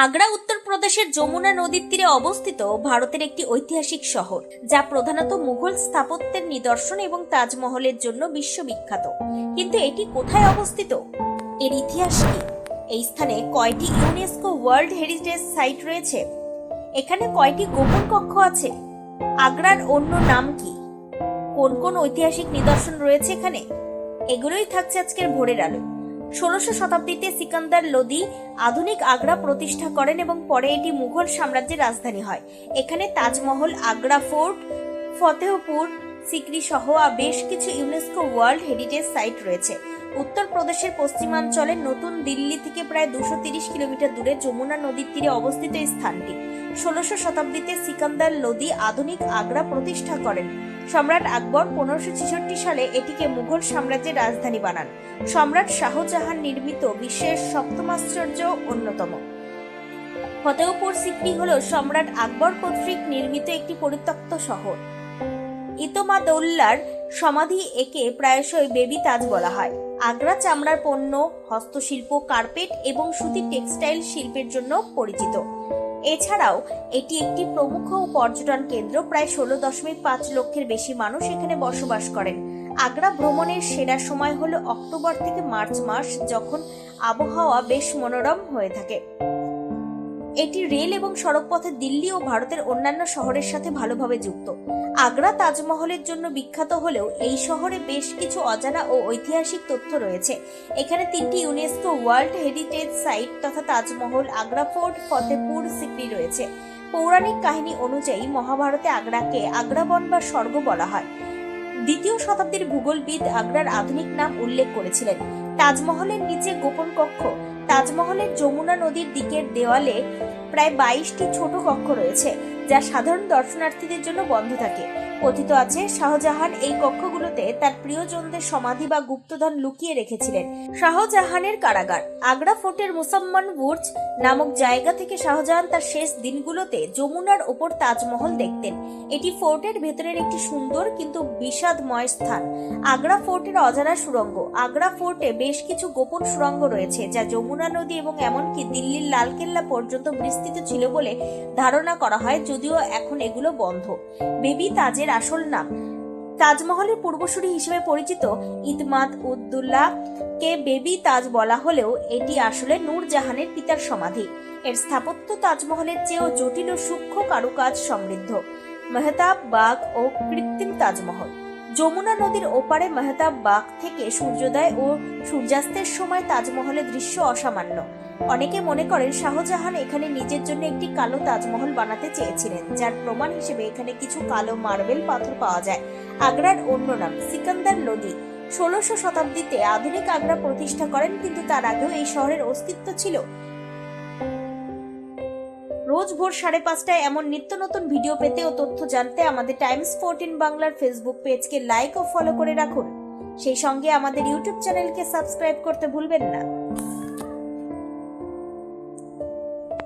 আগ্রা উত্তরপ্রদেশের যমুনা নদীর তীরে অবস্থিত ভারতের একটি ঐতিহাসিক শহর, যা প্রধানত মুঘল স্থাপত্যের নিদর্শন এবং তাজমহলের জন্য বিশ্ববিখ্যাত। কিন্তু এটি কোথায় অবস্থিত? এর ইতিহাস কি? এই স্থানে কয়টি ইউনেস্কো ওয়ার্ল্ড হেরিটেজ সাইট রয়েছে? এখানে কয়টি গোপন কক্ষ আছে? আগ্রার অন্য নাম কি? কোন কোন ঐতিহাসিক নিদর্শন রয়েছে এখানে? এগুলোই থাকছে আজকের ভোরের আলো। ১৬শ শতাব্দীতে সিকান্দার লোদি আধুনিক আগ্রা প্রতিষ্ঠা করেন এবং পরে এটি মুঘল সাম্রাজ্যের রাজধানী হয়। এখানে তাজমহল, আগ্রা ফোর্ট, ফতেহপুর সিকরি সহ বেশ কিছু ইউনেস্কো ওয়ার্ল্ড হেরিটেজ সাইট রয়েছে। উত্তরপ্রদেশের পশ্চিমাঞ্চলে নতুন দিল্লি থেকে প্রায় ২৩০ কিলোমিটার দূরে যমুনা নদীর তীরে অবস্থিত এই স্থানটি ১৬শ শতাব্দীতে সিকান্দার লোদি আধুনিক আগ্রা প্রতিষ্ঠা করেন। সম্রাট আকবর ১৫৬৬ সালে এটিকে মুঘল সাম্রাজ্যের রাজধানী বানান। সম্রাট শাহজাহান নির্মিত বিশ্বের সপ্তম আশ্চর্য অন্যতম। ফতেহপুর সিকরি হল সম্রাট আকবর কর্তৃক নির্মিত একটি পরিত্যক্ত শহর। ইতমাদউল্লার সমাধি একে প্রায়শই বেবি তাজ বলা হয়। আগ্রা চামড়ার পণ্য, হস্তশিল্প, কার্পেট এবং সুতি টেক্সটাইল শিল্পের জন্য পরিচিত। এছাড়াও এটি একটি প্রমুখ পর্যটন কেন্দ্র। প্রায় ১৬.৫ লক্ষের বেশি মানুষ এখানে বসবাস করেন। আগ্রা ভ্রমণের সেরা সময় হলো অক্টোবর থেকে মার্চ মাস, যখন আবহাওয়া বেশ মনোরম হয়ে থাকে। এটি রেল এবং সড়কপথে দিল্লি ও ভারতের অন্যান্য শহরের সাথে ভালোভাবে যুক্ত। আগ্রা তাজমহলের জন্য বিখ্যাত হলেও এই শহরে বেশ কিছু অজানা ও ঐতিহাসিক তথ্য রয়েছে। এখানে ৩টি ইউনেস্কো ওয়ার্ল্ড হেরিটেজ সাইট তথা তাজমহল, আগ্রা ফোর্ট, ফতেহপুর সিকরি রয়েছে। পৌরাণিক কাহিনী অনুযায়ী মহাভারতে আগ্রাকে আগ্রাবন বা স্বর্গ বলা হয়। ২য় শতাব্দীর ভূগোলবিদ আগ্রার আধুনিক নাম উল্লেখ করেছিলেন। তাজমহলের নিচে গোপন কক্ষ। তাজমহলের যমুনা নদীর দিকের দেওয়ালে প্রায় ২২টি ছোট কক্ষ রয়েছে, যা সাধারণ দর্শনার্থীদের জন্য বন্ধ থাকে। কথিত আছে শাহজাহান এই কক্ষগুলোতে তার প্রিয়জনদের সমাধি বা গুপ্তধন লুকিয়ে রেখেছিলেন। শাহজাহানের কারাগার। আগ্রা ফোর্টের মুসাম্মান বুর্জ নামক জায়গা থেকে শাহজাহান তার শেষ দিনগুলোতে যমুনার ওপর তাজমহল দেখতেন। এটি ফোর্টের ভেতরের একটি সুন্দর কিন্তু বিষাদময় স্থান। আগ্রা ফোর্টের অজানা সুড়ঙ্গ। আগ্রা ফোর্টে বেশ কিছু গোপন সুড়ঙ্গ রয়েছে, যা যমুনা নদী এবং এমনকি দিল্লির লালকেল্লা পর্যন্ত বিস্তৃত ছিল বলে ধারণা করা হয়, যদিও এখন এগুলো বন্ধ। বেবি তাজের আসল নাম। তাজমহলের পূর্বসূরি হিসেবে পরিচিত ইতমাদ-উদ-দৌলা কে বেবি তাজ বলা হলেও এটি আসলে নূরজাহানের পিতার সমাধি। এর স্থাপত্য তাজমহলের চেয়েও জটিল ও সূক্ষ্ম কারুকাজ সমৃদ্ধ। মেহতাব বাগ ও কৃত্রিম তাজমহল। যমুনা নদীর ওপারে মেহতাব বাগ থেকে সূর্যোদয় ও সূর্যাস্তের সময় তাজমহলের দৃশ্য অসামান্য। অনেকে মনে করেন শাহজাহান এখানে নিজের জন্য একটি কালো তাজমহল বানাতে চেয়েছিলেন, যার প্রমাণ হিসেবে এখানে কিছু কালো মার্বেল পাথর পাওয়া যায়। আগ্রার অন্য নাম সিকান্দার লোদি ১৬শ শতাব্দীতে আধুনিক আগ্রা প্রতিষ্ঠা করেন, কিন্তু তার আগেও এই শহরের অস্তিত্ব ছিল। রোজ ভোর ৫:৩০ এমন নিত্য নতুন ভিডিও পেতে ও তথ্য জানতে আমাদের টাইমস 14 বাংলার ফেসবুক পেজকে লাইক ও ফলো করে রাখুন। সেই সঙ্গে আমাদের ইউটিউব চ্যানেলকে সাবস্ক্রাইব করতে ভুলবেন না।